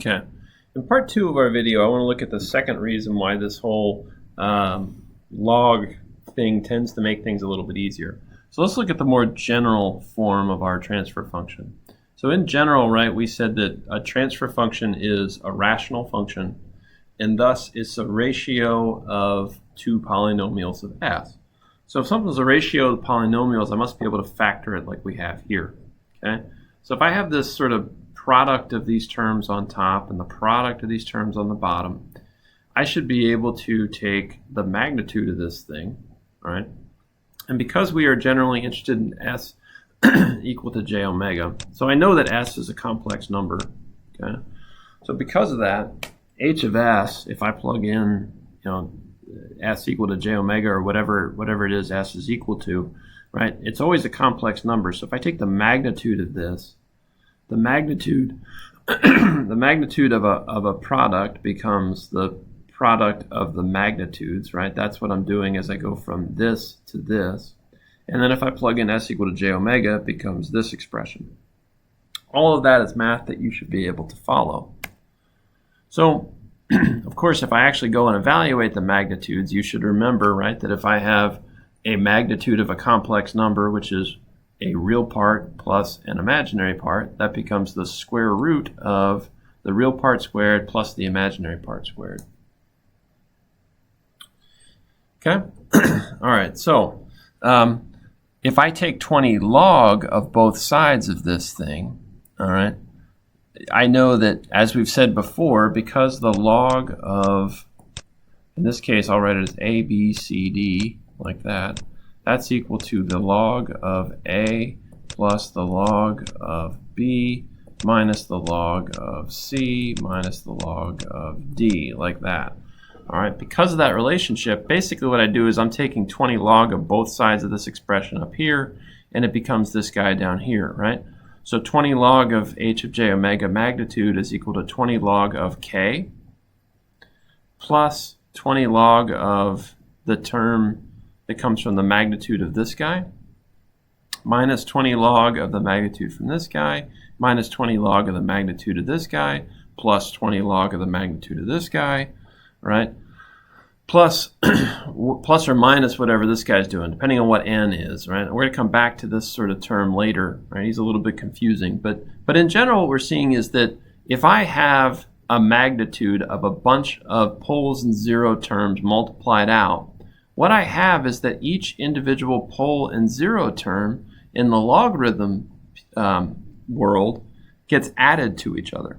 Okay. In part 2 of our video, I want to look at the second reason why this whole log thing tends to make things a little bit easier. So let's look at the more general form of our transfer function. So in general, right, we said that a transfer function is a rational function, and thus it's a ratio of two polynomials of s. So if something's a ratio of polynomials, I must be able to factor it like we have here. Okay. So if I have this sort of product of these terms on top and the product of these terms on the bottom, I should be able to take the magnitude of this thing, right? And because we are generally interested in s equal to j omega, so I know that s is a complex number, okay? So because of that, h of s, if I plug in, s equal to j omega or whatever it is s is equal to, right? It's always a complex number. So if I take the magnitude of this, the magnitude of a product becomes the product of the magnitudes, right? That's what I'm doing as I go from this to this. And then if I plug in s equal to j omega, it becomes this expression. All of that is math that you should be able to follow. So, of course, if I actually go and evaluate the magnitudes, you should remember, right, that if I have a magnitude of a complex number, which is a real part plus an imaginary part, that becomes the square root of the real part squared plus the imaginary part squared. Okay? All right, so if I take 20 log of both sides of this thing, all right, I know that, as we've said before, because the log of, in this case, I'll write it as a, b, c, d, like that. That's equal to the log of a plus the log of b minus the log of c minus the log of d, like that. All right, because of that relationship, basically what I do is I'm taking 20 log of both sides of this expression up here, and it becomes this guy down here, right? So 20 log of h of j omega magnitude is equal to 20 log of k plus 20 log of the term that comes from the magnitude of this guy minus 20 log of the magnitude from this guy minus 20 log of the magnitude of this guy plus 20 log of the magnitude of this guy, right? Plus or minus whatever this guy's doing, depending on what n is, right? We're going to come back to this sort of term later, right? He's a little bit confusing, but in general what we're seeing is that if I have a magnitude of a bunch of poles and zero terms multiplied out, what I have is that each individual pole and zero term in the logarithm world gets added to each other.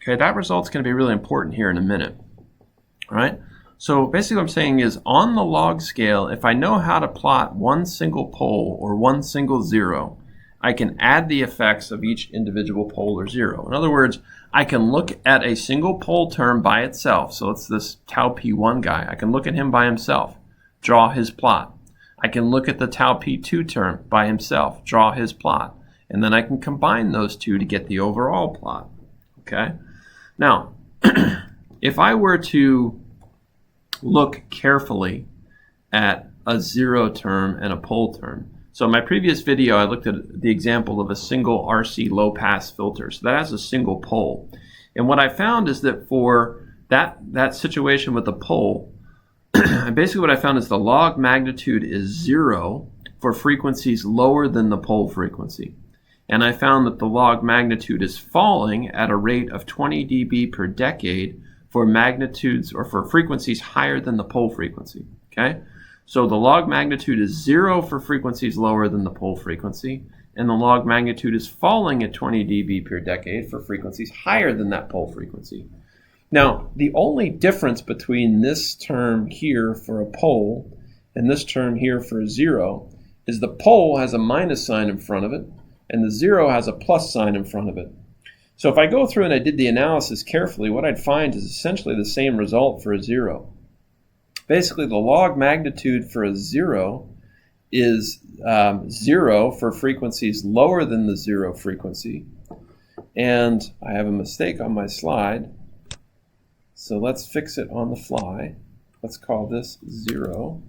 Okay, that result's going to be really important here in a minute. All right, so basically what I'm saying is, on the log scale, if I know how to plot one single pole or one single zero, I can add the effects of each individual pole or zero. In other words, I can look at a single pole term by itself. So it's this tau p1 guy. I can look at him by himself, draw his plot. I can look at the tau p2 term by himself, draw his plot. And then I can combine those two to get the overall plot. Okay? Now, if I were to look carefully at a zero term and a pole term. So in my previous video, I looked at the example of a single RC low-pass filter. So that has a single pole. And what I found is that for that situation with the pole, basically what I found is the log magnitude is 0 for frequencies lower than the pole frequency. And I found that the log magnitude is falling at a rate of 20 dB per decade for magnitudes or for frequencies higher than the pole frequency. Okay? So the log magnitude is 0 for frequencies lower than the pole frequency, and the log magnitude is falling at 20 dB per decade for frequencies higher than that pole frequency. Now, the only difference between this term here for a pole and this term here for a zero is the pole has a minus sign in front of it, and the zero has a plus sign in front of it. So if I go through and I did the analysis carefully, what I'd find is essentially the same result for a zero. Basically, the log magnitude for a zero is 0 for frequencies lower than the zero frequency. And I have a mistake on my slide. So let's fix it on the fly. Let's call this 0.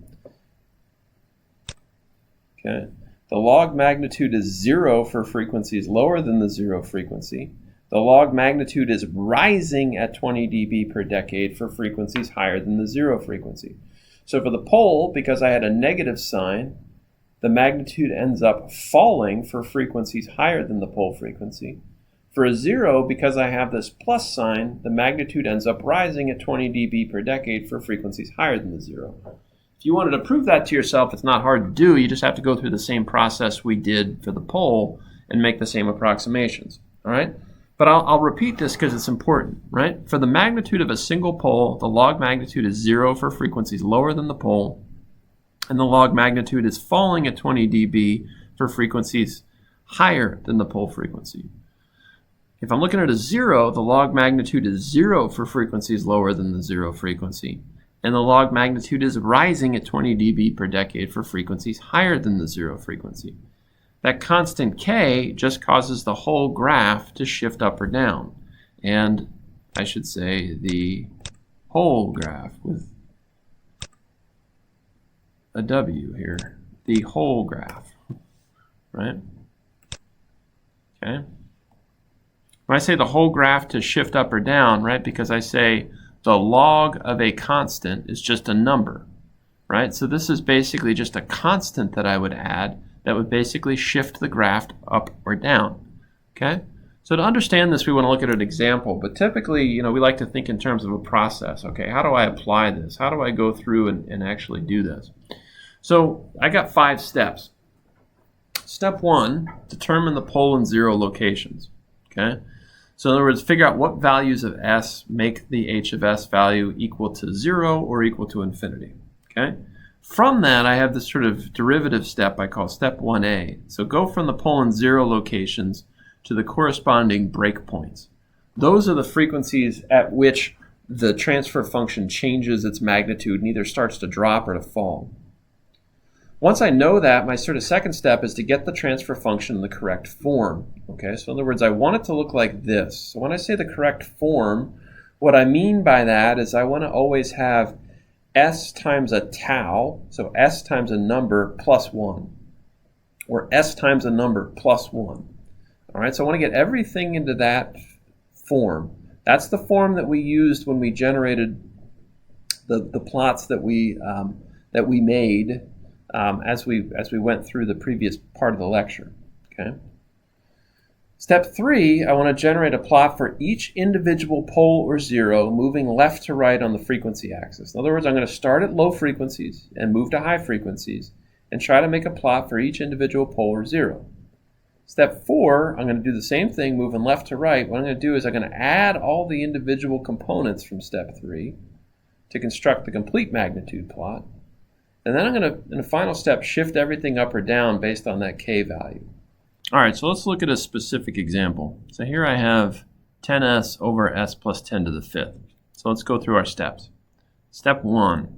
Okay. The log magnitude is 0 for frequencies lower than the zero frequency. The The log magnitude is rising at 20 dB per decade for frequencies higher than the 0 frequency. So for the pole, because I had a negative sign, the magnitude ends up falling for frequencies higher than the pole frequency. For a 0, because I have this plus sign, the magnitude ends up rising at 20 dB per decade for frequencies higher than the 0. If you wanted to prove that to yourself, it's not hard to do. You just have to go through the same process we did for the pole and make the same approximations. All right? But I'll repeat this because it's important, right? For the magnitude of a single pole, the log magnitude is 0 for frequencies lower than the pole, and the log magnitude is falling at 20 dB for frequencies higher than the pole frequency. If I'm looking at a 0, the log magnitude is 0 for frequencies lower than the 0 frequency, and the log magnitude is rising at 20 dB per decade for frequencies higher than the 0 frequency. That constant k just causes the whole graph to shift up or down. And I should say the whole graph with a W here. The whole graph, right? Okay. When I say the whole graph to shift up or down, right, because I say the log of a constant is just a number, right? So this is basically just a constant that I would add that would basically shift the graph up or down, okay? So to understand this, we want to look at an example, but typically, we like to think in terms of a process, okay? How do I apply this? How do I go through and actually do this? So I got 5 steps. Step 1, determine the pole and 0 locations, okay? So in other words, figure out what values of s make the h of s value equal to 0 or equal to infinity, okay? From that, I have this sort of derivative step I call step 1a. So go from the pole and 0 locations to the corresponding breakpoints. Those are the frequencies at which the transfer function changes its magnitude and either starts to drop or to fall. Once I know that, my sort of second step is to get the transfer function in the correct form. Okay, so in other words, I want it to look like this. So when I say the correct form, what I mean by that is I want to always have s times a tau, so s times a number plus 1, or s times a number plus 1. All right, so I want to get everything into that form. That's the form that we used when we generated the plots that we made as we went through the previous part of the lecture. Okay. Step 3, I want to generate a plot for each individual pole or 0 moving left to right on the frequency axis. In other words, I'm going to start at low frequencies and move to high frequencies and try to make a plot for each individual pole or 0. Step 4, I'm going to do the same thing, moving left to right. What I'm going to do is I'm going to add all the individual components from step 3 to construct the complete magnitude plot. And then I'm going to, in the final step, shift everything up or down based on that k value. All right, so let's look at a specific example. So here I have 10s over s plus 10 to the 5th. So let's go through our steps. Step 1,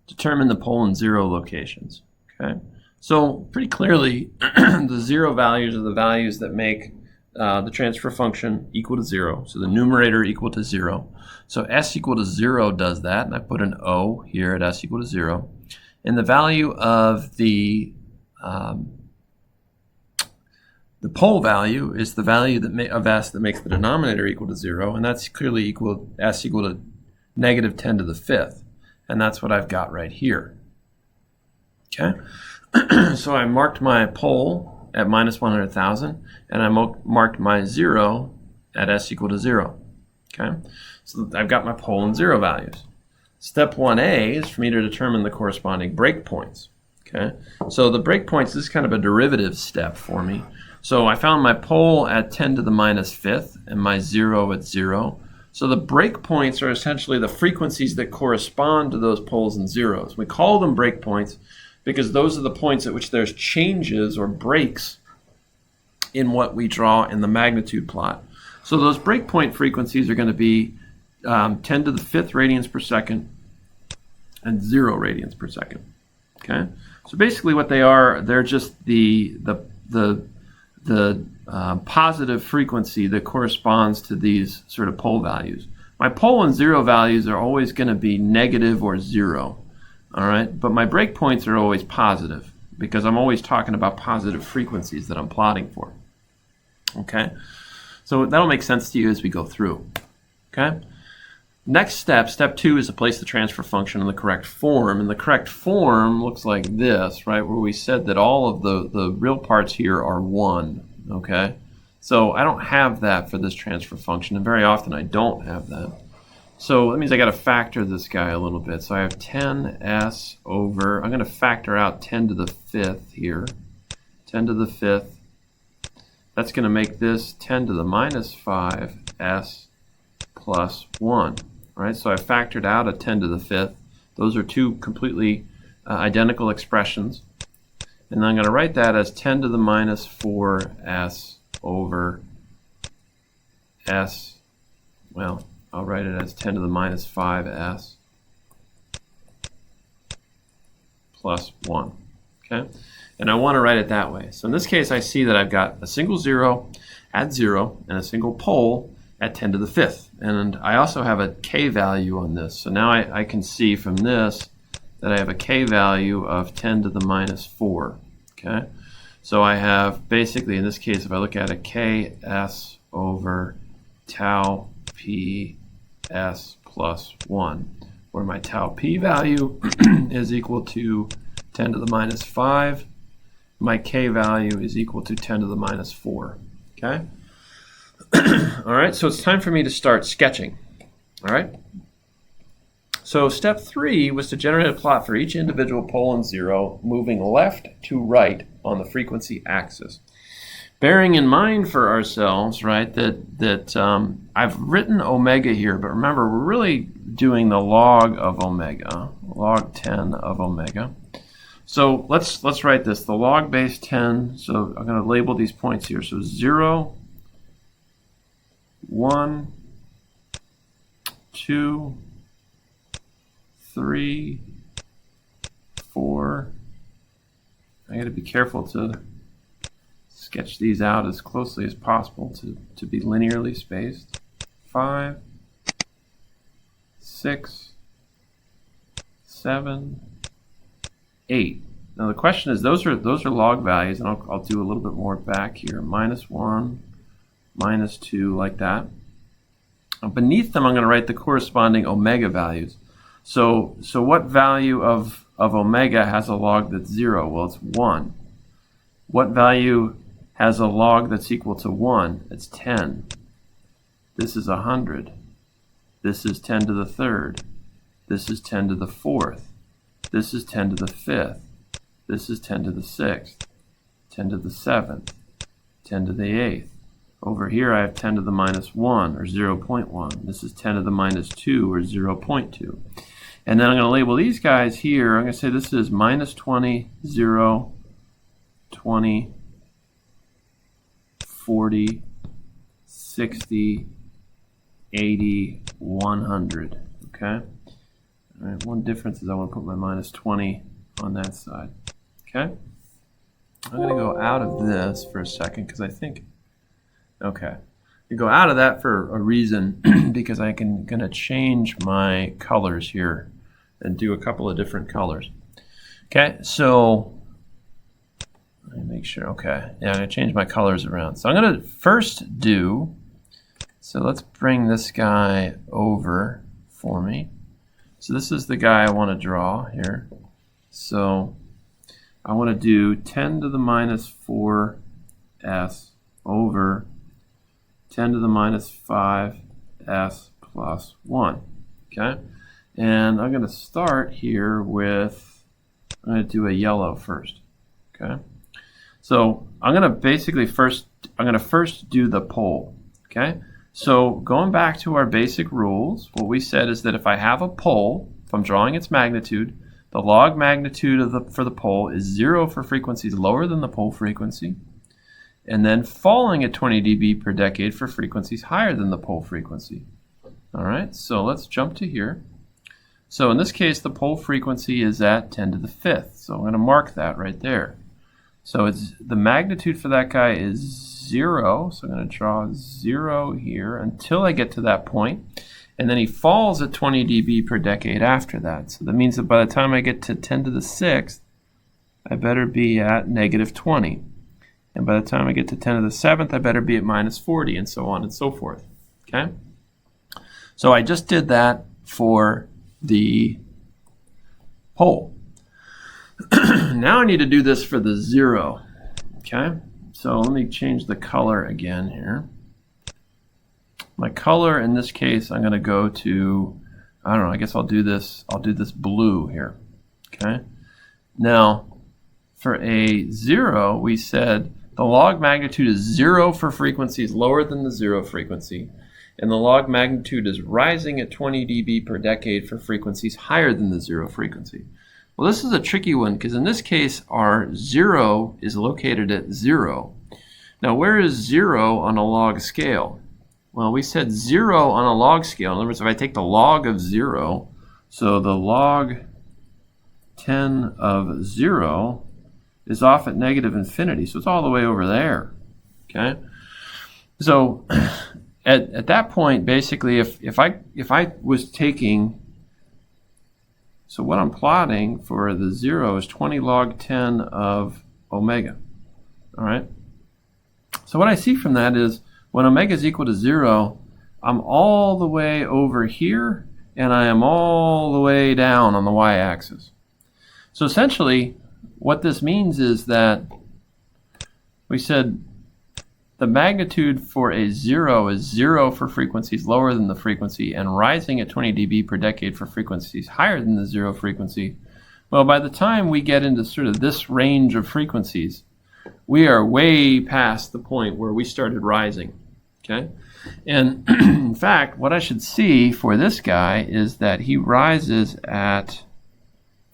determine the pole and 0 locations. Okay. So pretty clearly, the 0 values are the values that make the transfer function equal to 0. So the numerator equal to 0. So s equal to 0 does that, and I put an O here at s equal to 0. And the value of the pole value is the value of s that makes the denominator equal to 0, and that's clearly s equal to negative 10 to the 5th. And that's what I've got right here. Okay, so I marked my pole at minus 100,000, and I marked my 0 at s equal to 0. Okay, so I've got my pole and 0 values. Step 1a is for me to determine the corresponding breakpoints. Okay, so the breakpoints, this is kind of a derivative step for me. So I found my pole at 10 to the minus 5th and my 0 at 0. So the breakpoints are essentially the frequencies that correspond to those poles and zeros. We call them breakpoints because those are the points at which there's changes or breaks in what we draw in the magnitude plot. So those breakpoint frequencies are going to be 10 to the 5th radians per second and 0 radians per second. Okay, so basically what they are, they're just the positive frequency that corresponds to these sort of pole values. My pole and 0 values are always going to be negative or 0. All right, but my breakpoints are always positive because I'm always talking about positive frequencies that I'm plotting for. Okay, So that'll make sense to you as we go through. Okay? Next step, step 2, is to place the transfer function in the correct form. And the correct form looks like this, right, where we said that all of the real parts here are 1. Okay? So I don't have that for this transfer function, and very often I don't have that. So that means I got to factor this guy a little bit. So I have 10s over, I'm going to factor out 10 to the 5th here. 10 to the 5th. That's going to make this 10 to the minus 5s plus 1. Right? So I factored out a 10 to the 5th. Those are two completely identical expressions. And I'm going to write that as 10 to the minus 4s over s, well, I'll write it as 10 to the minus 5s plus 1. Okay? And I want to write it that way. So in this case, I see that I've got a single 0 at 0 and a single pole at 10 to the 5th. And I also have a k value on this. So now I can see from this that I have a k value of 10 to the minus 4. Okay? So I have basically, in this case, if I look at it, ks over tau p s plus 1, where my tau p value is equal to 10 to the minus 5. My k value is equal to 10 to the minus 4. Okay? All right, so it's time for me to start sketching. All right? So step 3 was to generate a plot for each individual pole and 0, moving left to right on the frequency axis. Bearing in mind for ourselves, right, that I've written omega here, but remember, we're really doing the log of omega, log 10 of omega. So let's write this, the log base 10, so I'm going to label these points here. So 0, 1, 2, 3, 4. I got to be careful to sketch these out as closely as possible to be linearly spaced. 5, 6, 7, 8. Now the question is, those are log values, and I'll do a little bit more back here. -1, -2, like that. Beneath them, I'm going to write the corresponding omega values. So what value of omega has a log that's 0? Well, it's 1. What value has a log that's equal to 1? It's 10. This is 100. This is 10 to the 3rd. This is 10 to the 4th. This is 10 to the 5th. This is 10 to the 6th. 10 to the 7th. 10 to the 8th. Over here I have 10 to the minus 1, or 0.1. This is 10 to the minus 2, or 0.2. And then I'm going to label these guys here. I'm going to say this is -20, 0, 20, 40, 60, 80, 100. Okay? All right, one difference is I want to put my -20 on that side. Okay? I'm going to go out of this for a second because I think, okay, I go out of that for a reason because I can going to change my colors here and do a couple of different colors. Okay, so let me make sure. Okay, yeah, I'm going to change my colors around. So I'm going to first do, so let's bring this guy over for me. So this is the guy I want to draw here. So I want to do 10 to the minus 4s over 10 to the minus 5s plus 1. Okay? And I'm going to start here with, I'm going to do a yellow first. Okay? So I'm going to basically first do the pole. Okay? So going back to our basic rules, what we said is that if I have a pole, if I'm drawing its magnitude, the log magnitude for the pole is 0 for frequencies lower than the pole frequency, and then falling at 20 dB per decade for frequencies higher than the pole frequency. All right, so let's jump to here. So in this case, the pole frequency is at 10 to the 5th. So I'm going to mark that right there. So it's the magnitude for that guy is 0. So I'm going to draw 0 here until I get to that point. And then he falls at 20 dB per decade after that. So that means that by the time I get to 10 to the 6th, I better be at -20. And by the time I get to 10 to the 7th, I better be at minus 40, and so on and so forth. Okay? So I just did that for the pole. Now I need to do this for the 0. Okay? So let me change the color again here. My color in this case, I'm going to go to, I don't know, I guess I'll do this blue here. Okay? Now, for a 0, we said the log magnitude is 0 for frequencies lower than the 0 frequency, and the log magnitude is rising at 20 dB per decade for frequencies higher than the 0 frequency. Well, this is a tricky one because in this case, our 0 is located at 0. Now, where is 0 on a log scale? Well, we said 0 on a log scale. In other words, if I take the log of 0, so the log 10 of 0 is off at negative infinity, so it's all the way over there. Okay, so at that point, basically, if I was taking, so what I'm plotting for the 0 is 20 log 10 of omega. All right. So what I see from that is when omega is equal to 0, I'm all the way over here, and I am all the way down on the y-axis. So essentially, what this means is that we said the magnitude for a 0 is 0 for frequencies lower than the frequency and rising at 20 dB per decade for frequencies higher than the 0 frequency. Well, by the time we get into sort of this range of frequencies, we are way past the point where we started rising. Okay? And in fact, what I should see for this guy is that he rises at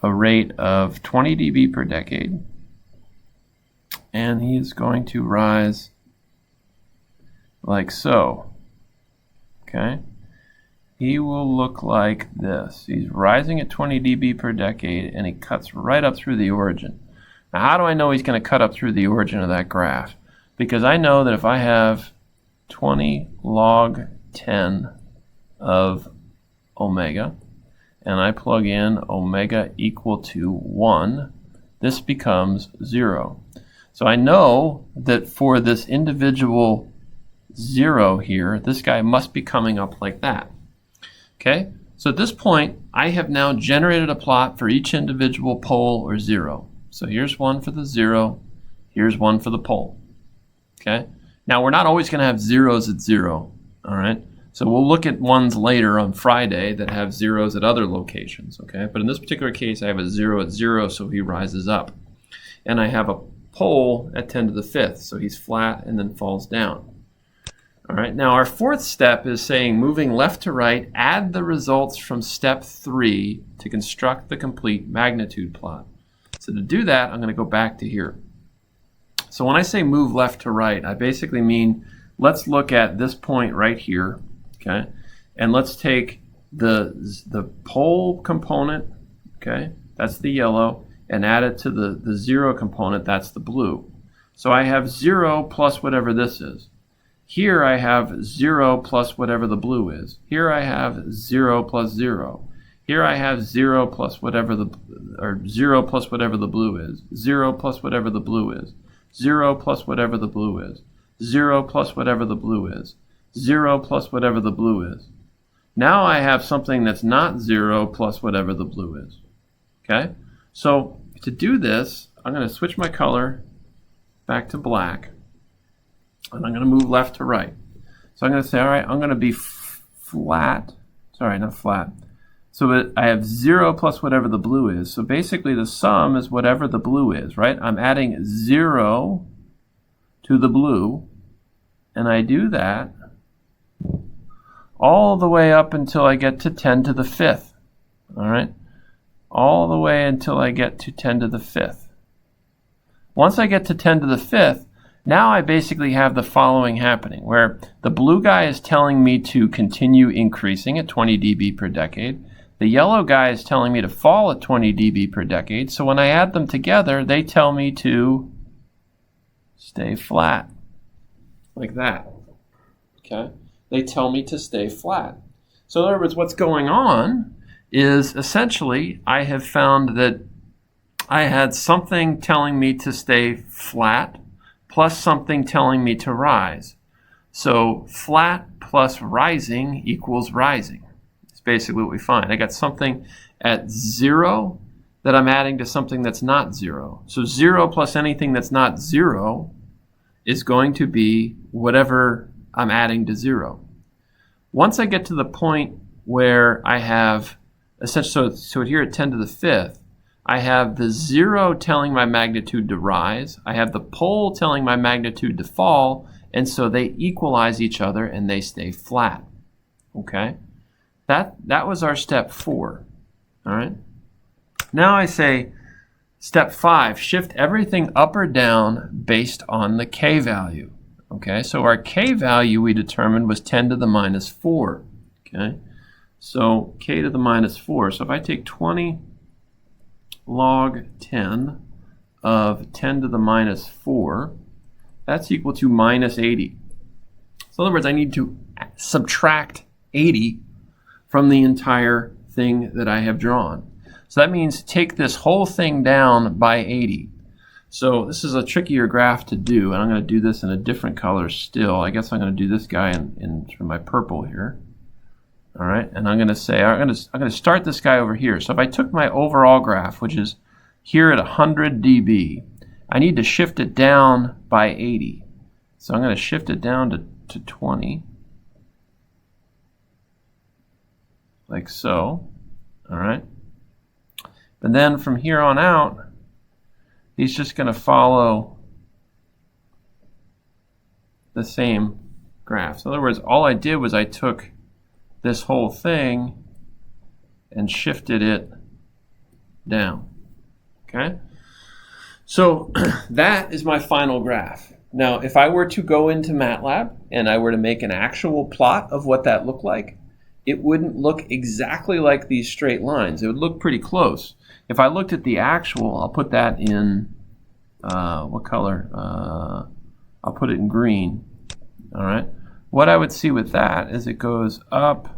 a rate of 20 dB per decade, and he's going to rise like so. Okay? He will look like this. He's rising at 20 dB per decade, and he cuts right up through the origin. Now, how do I know he's going to cut up through the origin of that graph? Because I know that if I have 20 log 10 of omega, and I plug in omega equal to 1, this becomes 0. So I know that for this individual 0 here, this guy must be coming up like that. Okay? So at this point, I have now generated a plot for each individual pole or 0. So here's one for the 0, here's one for the pole. Okay? Now we're not always going to have zeros at 0, all right? So we'll look at ones later on Friday that have zeros at other locations, okay? But in this particular case, I have a 0 at 0, so he rises up. And I have a pole at 10 to the 5th, so he's flat and then falls down. All right, now our fourth step is saying moving left to right, add the results from step 3 to construct the complete magnitude plot. So to do that, I'm going to go back to here. So when I say move left to right, I basically mean let's look at this point right here, okay? And let's take the pole component, okay? That's the yellow, and add it to the 0 component, that's the blue. So I have 0 plus whatever this is. Here I have 0 plus whatever the blue is. Here I have 0 plus 0. Here I have 0 plus whatever the, or 0 plus whatever the blue is. 0 plus whatever the blue is. 0 plus whatever the blue is. 0 plus whatever the blue is. 0 plus whatever the blue is. Now I have something that's not 0 plus whatever the blue is. Okay? So to do this, I'm going to switch my color back to black. And I'm going to move left to right. So I'm going to say, all right, I'm going to be flat. Sorry, not flat. So I have 0 plus whatever the blue is. So basically the sum is whatever the blue is, right? I'm adding 0 to the blue. And I do that all the way up until I get to 10 to the 5th. All right? All the way until I get to 10 to the 5th. Once I get to 10 to the 5th, now I basically have the following happening, where the blue guy is telling me to continue increasing at 20 dB per decade. The yellow guy is telling me to fall at 20 dB per decade. So when I add them together, they tell me to stay flat, like that. Okay? They tell me to stay flat. So in other words, what's going on is essentially I have found that I had something telling me to stay flat, plus something telling me to rise. So flat plus rising equals rising. It's basically what we find. I got something at 0 that I'm adding to something that's not 0. So 0 plus anything that's not 0 is going to be whatever I'm adding to 0. Once I get to the point where I have, essentially, so here at 10 to the 5th, I have the 0 telling my magnitude to rise. I have the pole telling my magnitude to fall, and so they equalize each other and they stay flat. Okay? That was our step 4. All right? Now I say step 5, shift everything up or down based on the k value. Okay? So our k value we determined was 10 to the minus 4. Okay? So k to the minus 4. So if I take 20 log 10 of 10 to the minus 4, that's equal to minus 80. So in other words, I need to subtract 80 from the entire thing that I have drawn. So that means take this whole thing down by 80. So this is a trickier graph to do, and I'm going to do this in a different color still. I guess I'm going to do this guy in my purple here. All right, and I'm going to say, I'm going to start this guy over here. So if I took my overall graph, which is here at 100 dB, I need to shift it down by 80. So I'm going to shift it down to 20, like so. All right. And then from here on out, he's just going to follow the same graph. So in other words, all I did was I took this whole thing and shifted it down. Okay? So that is my final graph. Now, if I were to go into MATLAB and I were to make an actual plot of what that looked like, it wouldn't look exactly like these straight lines. It would look pretty close. If I looked at the actual, I'll put that in, what color? I'll put it in green. All right. What I would see with that is it goes up,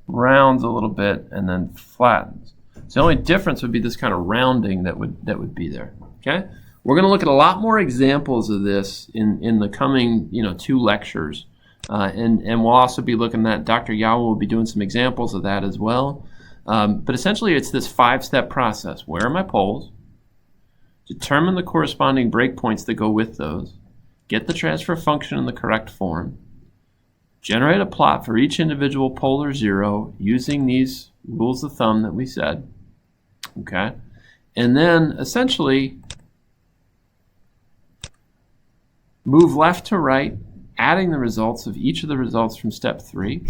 rounds a little bit, and then flattens. So the only difference would be this kind of rounding that would be there. Okay. We're going to look at a lot more examples of this in the coming 2 lectures. And we'll also be looking at, Dr. Yao will be doing some examples of that as well. But essentially it's this 5-step process. Where are my poles? Determine the corresponding breakpoints that go with those. Get the transfer function in the correct form. Generate a plot for each individual pole or 0 using these rules of thumb that we said. Okay? And then essentially move left to right, adding the results of each of the results from step 3,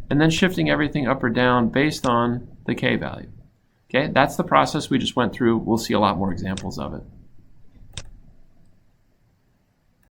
and then shifting everything up or down based on the k value. Okay, that's the process we just went through. We'll see a lot more examples of it.